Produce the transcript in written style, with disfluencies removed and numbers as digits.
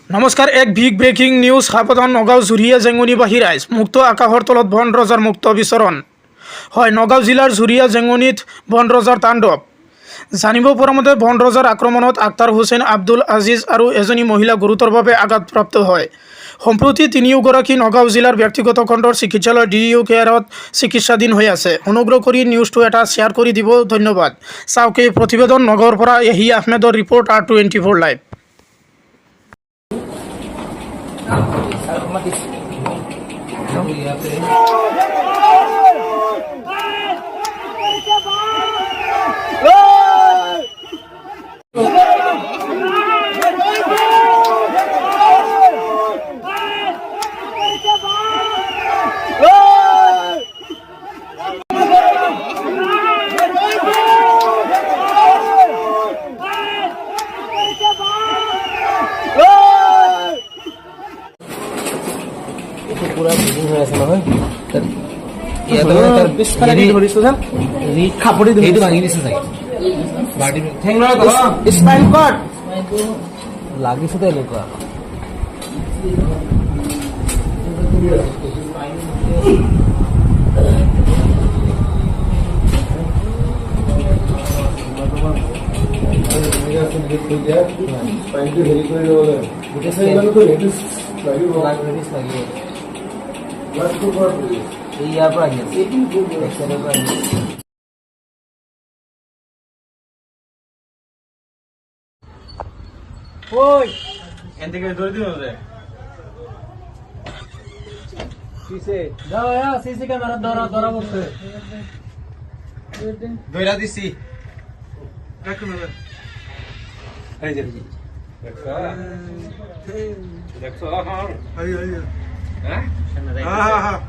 নমস্কাৰ, এক big breaking news. সাৱধান, নগাঁও জুৰিয়া জেঙুনীবাসী ৰাইজ, মুক্ত আকাশৰ তলত বন ৰজাৰ মুক্ত বিচৰণ। হয়, নগাঁও জিলাৰ জুৰিয়া জেঙুনীত বন ৰজাৰ তাণ্ডৱ। জানিব পৰা মতে বন ৰজাৰ আক্ৰমণত আক্তাৰ হুছেইন, আব্দুল আজিজ আৰু এজনী মহিলা গুৰুতৰভাৱে আঘাতপ্ৰাপ্ত হয়। সম্প্ৰতি তিনিওগৰাকী নগাঁও জিলাৰ ব্যক্তিগত খণ্ডৰ চিকিৎসালয় DU কেয়াৰত চিকিৎসাধীন হৈ আছে। অনুগ্ৰহ কৰি নিউজটো এটা শ্বেয়াৰ কৰি দিব, ধন্যবাদ। চাওক এই প্ৰতিবেদন। নগাঁৱৰ পৰা এহিয়া আহমেদৰ ৰিপৰ্ট, R24 লাইভ। पूरा बुकिंग হৈ আছে নহয় ইয়াতে তাৰ পিছফালে ধৰিছো যেন খাপৰি ধৰি এইটো ভাঙি দিছে চাগে বাডি ঠেংৰা স্পাইন কট লাগিছে তো এনেকুৱা ইয়াৰ পৰা আহি আছে এক্সেলৰ পৰা আহি আছে ওই এন্টিকে ধরে দিও রে কিসে দাও ইয়া সিসি ক্যামেরা ধরা বসে ধইরা দিছি রাখুন না এই যে দেখছো হ্যাঁ হ্যাঁ হ্যাঁ